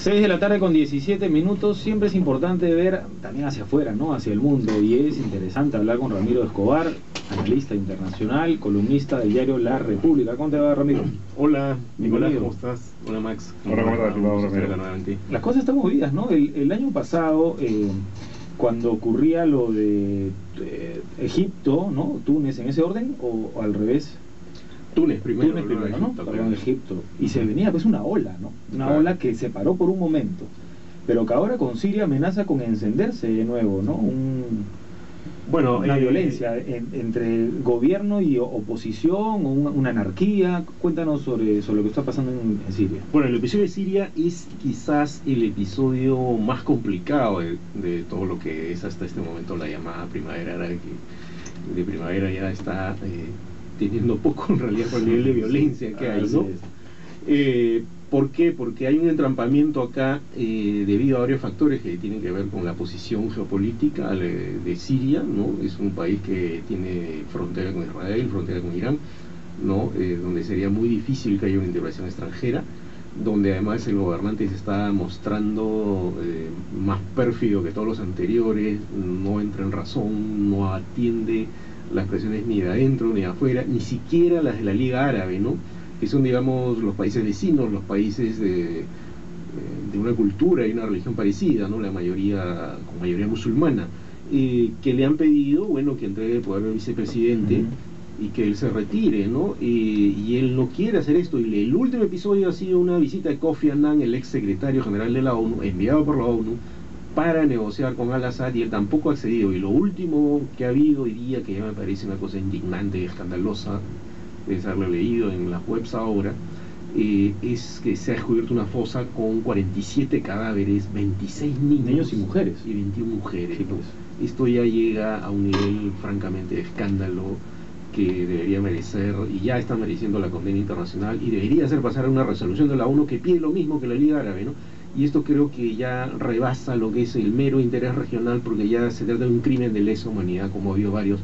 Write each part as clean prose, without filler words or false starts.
6 de la tarde con 17 minutos. Siempre es importante ver también hacia afuera, ¿no? Hacia el mundo. Y es interesante hablar con Ramiro Escobar, analista internacional, columnista del diario La República. ¿Cómo te va, Ramiro? Hola, Nicolás, ¿cómo estás? Hola, Max. Hola, ¿cómo estás? Las cosas están movidas, ¿no? El año pasado, cuando ocurría lo de Egipto, ¿no? Túnez, en ese orden, o al revés. Túnez primero, ¿no? Perdón, Egipto. Y se venía pues una ola, ¿no? Una ola que se paró por un momento, pero que ahora con Siria amenaza con encenderse de nuevo, ¿no? Una violencia entre gobierno y oposición, o una anarquía. Cuéntanos sobre lo que está pasando en Siria. Bueno, el episodio de Siria es quizás el episodio más complicado de todo lo que es hasta este momento la llamada primavera árabe, que de primavera ya está teniendo poco en realidad por el nivel de violencia que hay, ¿no? ¿Por qué? Porque hay un entrampamiento acá debido a varios factores que tienen que ver con la posición geopolítica de Siria, ¿no? Es un país que tiene frontera con Israel, frontera con Irán, ¿no? Donde sería muy difícil que haya una intervención extranjera, donde además el gobernante se está mostrando más pérfido que todos los anteriores, no entra en razón, no atiende las presiones ni de adentro ni de afuera, ni siquiera las de la Liga Árabe, ¿no? Que son, digamos, los países vecinos, los países de una cultura y una religión parecida, ¿no? La mayoría, con mayoría musulmana, que le han pedido, bueno, que entregue el poder al vicepresidente y que él se retire, ¿no? Y él no quiere hacer esto. Y el último episodio ha sido una visita de Kofi Annan, el ex secretario general de la ONU, enviado por la ONU, para negociar con Al-Assad, y él tampoco ha accedido. Y lo último que ha habido hoy día, que ya me parece una cosa indignante y escandalosa, de haberlo leído en las webs ahora, es que se ha descubierto una fosa con 47 cadáveres, 26 niños y mujeres. Y 21 mujeres. Sí, pues. Esto ya llega a un nivel francamente de escándalo que debería merecer, y ya está mereciendo la condena internacional, y debería hacer pasar a una resolución de la ONU que pide lo mismo que la Liga Árabe, ¿no? Y esto creo que ya rebasa lo que es el mero interés regional, porque ya se trata de un crimen de lesa humanidad, como ha habido varios,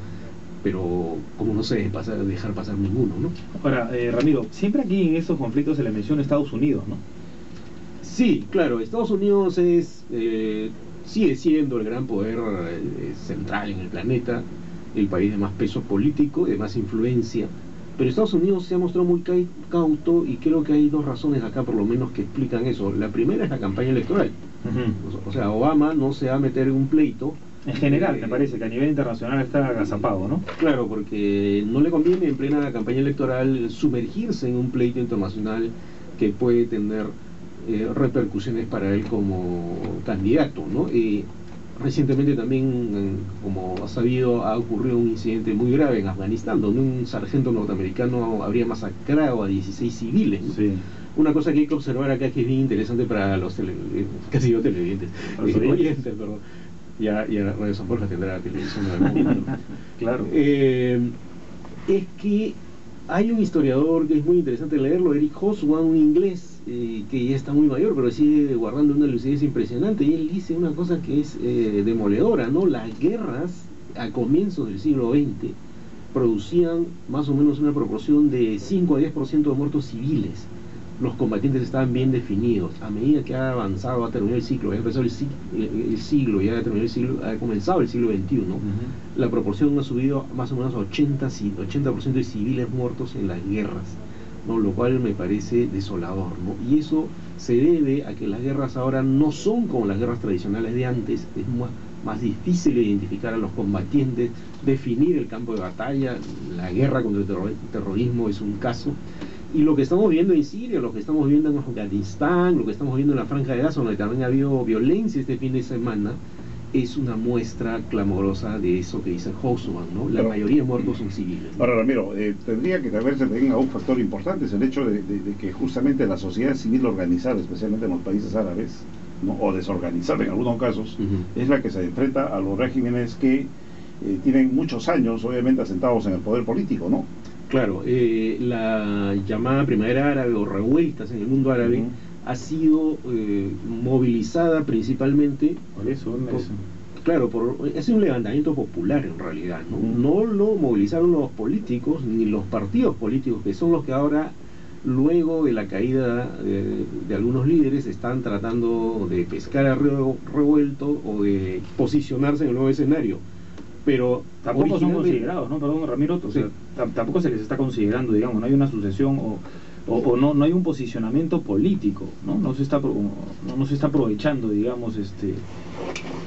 pero como no se debe dejar pasar ninguno, ¿no? Ahora, Ramiro, siempre aquí en estos conflictos se le menciona Estados Unidos, ¿no? Sí, claro, Estados Unidos sigue siendo el gran poder central en el planeta, el país de más peso político, de más influencia, pero Estados Unidos se ha mostrado muy cauto, y creo que hay dos razones acá por lo menos que explican eso. La primera es la campaña electoral. O sea, Obama no se va a meter en un pleito. En general, me parece que a nivel internacional está agazapado, ¿no? Claro, porque no le conviene en plena campaña electoral sumergirse en un pleito internacional que puede tener repercusiones para él como candidato, ¿no? Recientemente también, como ha sabido, ha ocurrido un incidente muy grave en Afganistán, donde un sargento norteamericano habría masacrado a 16 civiles, ¿no? Sí. Una cosa que hay que observar acá, que es bien interesante para los televidentes, oyentes, perdón. Ya Radio San Borja tendrá televisión en algún momento. Claro. Es que hay un historiador que es muy interesante leerlo, Eric Hobsbawm, un inglés que ya está muy mayor, pero sigue guardando una lucidez impresionante, y él dice una cosa que es demoledora, ¿no? Las guerras a comienzos del siglo XX producían más o menos una proporción de 5 a 10% de muertos civiles. Los combatientes estaban bien definidos. A medida que ha avanzado, ha terminado el ciclo, ya ha empezado el siglo, ya ha terminado el siglo, ha comenzado el siglo XXI, ¿no? La proporción ha subido más o menos a 80% de civiles muertos en las guerras, ¿no? Lo cual me parece desolador, ¿no? Y eso se debe a que las guerras ahora no son como las guerras tradicionales de antes. Es más difícil identificar a los combatientes, definir el campo de batalla. La guerra contra el terrorismo es un caso. Y lo que estamos viendo en Siria, lo que estamos viendo en Afganistán, lo que estamos viendo en la Franja de Gaza, donde también ha habido violencia este fin de semana, es una muestra clamorosa de eso que dice Hobsbawm, ¿no? La mayoría de muertos son civiles, ¿no? Ahora, Ramiro, tendría que verse también a un factor importante, es el hecho de que justamente la sociedad civil organizada, especialmente en los países árabes, ¿no? O desorganizada en algunos casos, es la que se enfrenta a los regímenes que tienen muchos años, obviamente, asentados en el poder político, ¿no? Claro, la llamada primavera árabe o revueltas en el mundo árabe ha sido movilizada principalmente por eso. Claro, es un levantamiento popular en realidad, ¿no? No lo movilizaron los políticos ni los partidos políticos, que son los que ahora luego de la caída de algunos líderes, están tratando de pescar a río revuelto o de posicionarse en el nuevo escenario. Pero tampoco son considerados, ¿no? Perdón, Ramiro, o sea, tampoco se les está considerando, digamos, no hay una sucesión o no hay un posicionamiento político, ¿no? No se está aprovechando, digamos,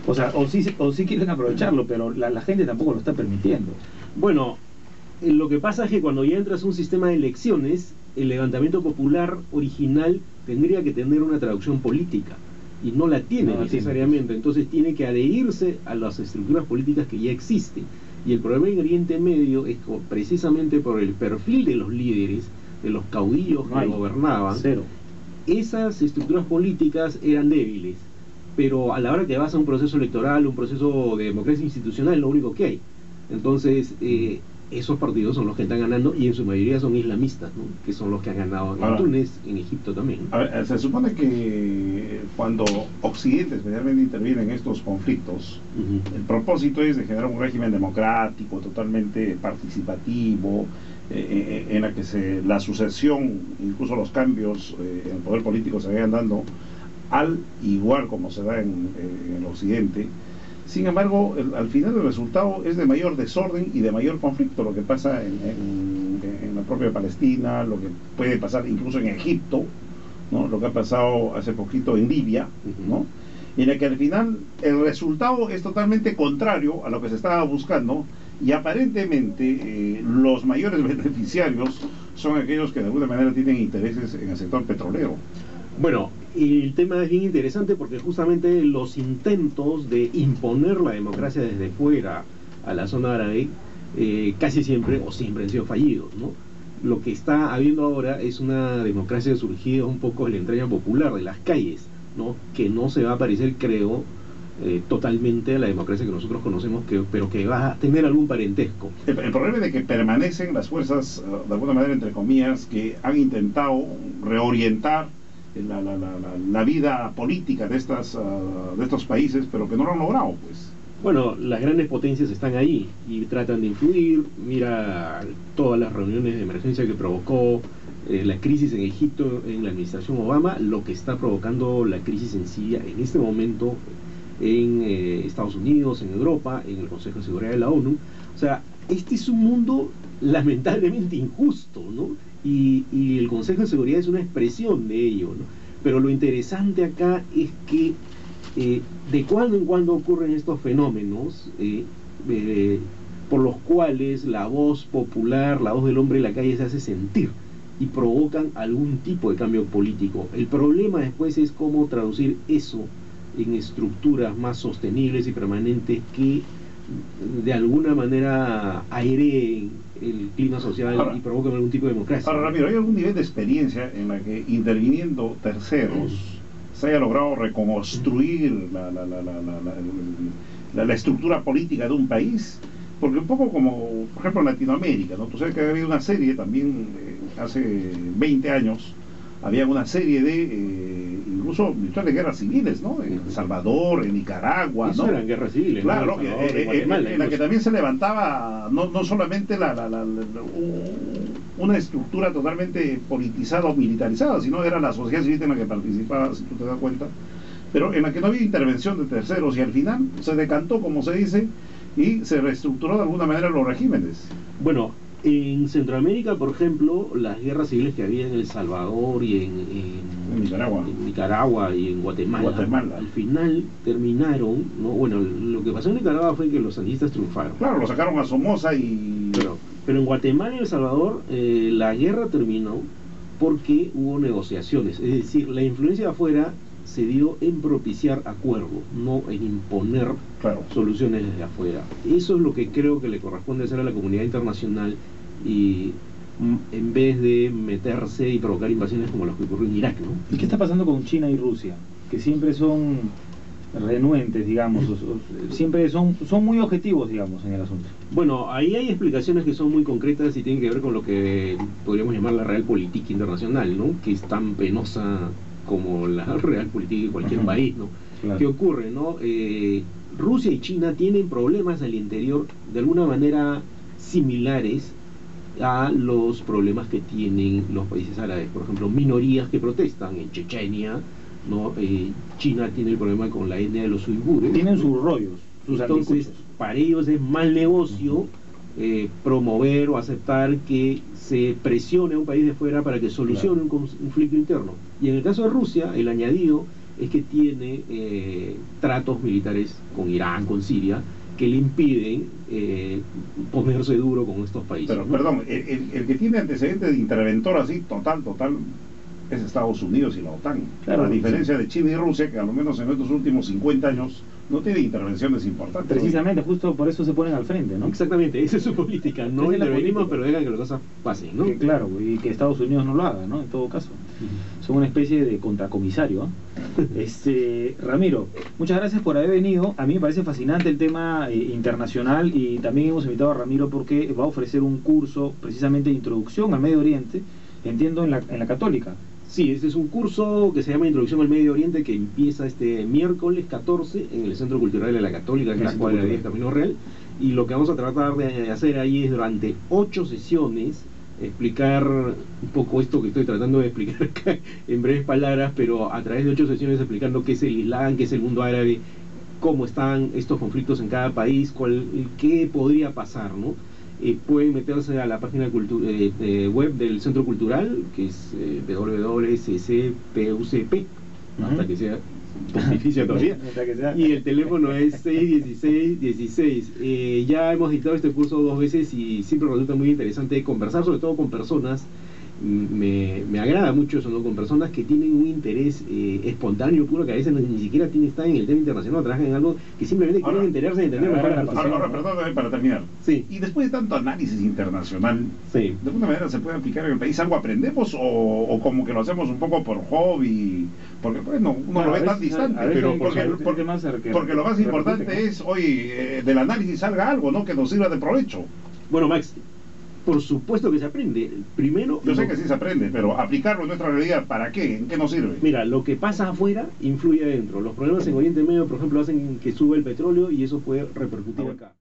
o sea, o sí quieren aprovecharlo, pero la gente tampoco lo está permitiendo. Bueno, lo que pasa es que cuando ya entras a un sistema de elecciones, el levantamiento popular original tendría que tener una traducción política, y no la tiene necesariamente. Entonces tiene que adherirse a las estructuras políticas que ya existen. Y el problema en Oriente Medio es que, precisamente por el perfil de los líderes, de los caudillos que gobernaban, esas estructuras políticas eran débiles. Pero a la hora que vas a un proceso electoral, un proceso de democracia institucional, es lo único que hay. Entonces, esos partidos son los que están ganando, y en su mayoría son islamistas, ¿no? Que son los que han ganado en Túnez, en Egipto también. A ver, se supone que cuando Occidente especialmente interviene en estos conflictos, el propósito es de generar un régimen democrático, totalmente participativo, en la que la sucesión, incluso los cambios en el poder político se vayan dando al igual como se da en el Occidente. Sin embargo, al final el resultado es de mayor desorden y de mayor conflicto, lo que pasa en la propia Palestina, lo que puede pasar incluso en Egipto, ¿no? Lo que ha pasado hace poquito en Libia, ¿no? En la que al final el resultado es totalmente contrario a lo que se estaba buscando, y aparentemente los mayores beneficiarios son aquellos que de alguna manera tienen intereses en el sector petrolero. Bueno, el tema es bien interesante porque justamente los intentos de imponer la democracia desde fuera a la zona árabe casi siempre o siempre han sido fallidos, ¿no? Lo que está habiendo ahora es una democracia surgida un poco de la entraña popular, de las calles, ¿no? Que no se va a parecer, creo, totalmente a la democracia que nosotros conocemos, pero que va a tener algún parentesco. El problema es de que permanecen las fuerzas, de alguna manera, entre comillas, que han intentado reorientar la vida política de estos países, pero que no lo han logrado, pues. Bueno, las grandes potencias están ahí y tratan de influir. Mira todas las reuniones de emergencia que provocó la crisis en Egipto en la administración Obama, lo que está provocando la crisis en Siria en este momento en Estados Unidos, en Europa, en el Consejo de Seguridad de la ONU. O sea, este es un mundo lamentablemente injusto, ¿no? Y el Consejo de Seguridad es una expresión de ello, ¿no? Pero lo interesante acá es que de cuando en cuando ocurren estos fenómenos por los cuales la voz popular, la voz del hombre en la calle se hace sentir y provocan algún tipo de cambio político. El problema después es cómo traducir eso en estructuras más sostenibles y permanentes que de alguna manera aireen el clima social y provoquen algún tipo de democracia. Ahora, Ramiro, ¿hay algún nivel de experiencia en la que, interviniendo terceros, se haya logrado reconstruir la estructura política de un país? Porque un poco como, por ejemplo, en Latinoamérica, ¿no? Tú sabes que ha habido una serie también, hace 20 años, había una serie de, incluso de guerras civiles, ¿no? En El Salvador, en Nicaragua, ¿no? Eran guerras civiles, claro, ¿no? En la que también se levantaba no solamente una estructura totalmente politizada o militarizada, sino era la sociedad civil en la que participaba, si tú te das cuenta, pero en la que no había intervención de terceros, y al final se decantó, como se dice, y se reestructuró de alguna manera los regímenes. Bueno, en Centroamérica, por ejemplo, las guerras civiles que había en El Salvador y en Nicaragua y en Guatemala, al final terminaron, ¿no? Bueno, lo que pasó en Nicaragua fue que los sandinistas triunfaron. Claro, lo sacaron a Somoza y... Pero en Guatemala y El Salvador la guerra terminó porque hubo negociaciones, es decir, la influencia de afuera se dio en propiciar acuerdos, no en imponer soluciones desde afuera. Eso es lo que creo que le corresponde hacer a la comunidad internacional, y en vez de meterse y provocar invasiones como las que ocurrió en Irak, ¿no? ¿Y qué está pasando con China y Rusia? Que siempre son renuentes, digamos, siempre son muy objetivos, digamos, en el asunto. Bueno, ahí hay explicaciones que son muy concretas y tienen que ver con lo que podríamos llamar la realpolitik internacional, ¿no? Que es tan penosa como la realpolitik de cualquier país, ¿no? Claro. ¿Qué ocurre, no? Rusia y China tienen problemas al interior de alguna manera similares, a los problemas que tienen los países árabes. Por ejemplo, minorías que protestan en Chechenia, ¿no? China tiene el problema con la etnia de los uigures. Tienen sus rollos, sus Entonces, anticuchos. para ellos es mal negocio promover o aceptar que se presione a un país de fuera para que solucione un conflicto interno. Y en el caso de Rusia, el añadido es que tiene tratos militares con Irán, con Siria, que le impiden ponerse duro con estos países. Pero, ¿no? perdón, el que tiene antecedentes de interventor así, total, es Estados Unidos y la OTAN. Claro, a diferencia de China y Rusia, que a lo menos en estos últimos 50 años no tiene intervenciones importantes. Precisamente, justo por eso se ponen al frente, ¿no? Exactamente, esa es su política. No Esa es la intervenimos, política. pero dejan que las cosas pasen, ¿no? Que, claro, y que Estados Unidos no lo haga, ¿no? En todo caso. Son una especie de contracomisario, ¿eh? Ramiro, muchas gracias por haber venido. A mí me parece fascinante el tema internacional, y también hemos invitado a Ramiro porque va a ofrecer un curso precisamente de introducción al Medio Oriente, entiendo, en la Católica. Sí, este es un curso que se llama Introducción al Medio Oriente, que empieza este miércoles 14 en el Centro Cultural de la Católica, que es la cuadra 10 Camino Real, y lo que vamos a tratar de hacer ahí es, durante 8 sesiones, explicar un poco esto que estoy tratando de explicar acá en breves palabras, pero a través de 8 sesiones explicando qué es el Islam, qué es el mundo árabe, cómo están estos conflictos en cada país, qué podría pasar, ¿no? Pueden meterse a la página web del Centro Cultural, que es www.ccpucp, hasta que sea pontificia todavía, y el teléfono es 616-16. Ya hemos dictado este curso 2 veces y siempre resulta muy interesante conversar, sobre todo con personas. Me agrada mucho eso, ¿no? Con personas que tienen un interés espontáneo, puro, que a veces ni siquiera están en el tema internacional, trabajan en algo que simplemente quieren enterarse y entender mejor la situación. Ahora, perdóname para terminar. Sí. Y después de tanto análisis internacional, Sí. ¿de alguna manera se puede aplicar en el país? ¿Algo aprendemos o como que lo hacemos un poco por hobby? Porque, bueno, uno lo ve tan distante, pero porque lo más importante es, hoy del análisis salga algo, ¿no? Que nos sirva de provecho. Bueno, Max, por supuesto que se aprende. Primero, Yo sé que sí se aprende, pero aplicarlo en nuestra realidad, ¿para qué? ¿En qué nos sirve? mira, lo que pasa afuera influye adentro. Los problemas en Oriente Medio, por ejemplo, hacen que suba el petróleo y eso puede repercutir acá.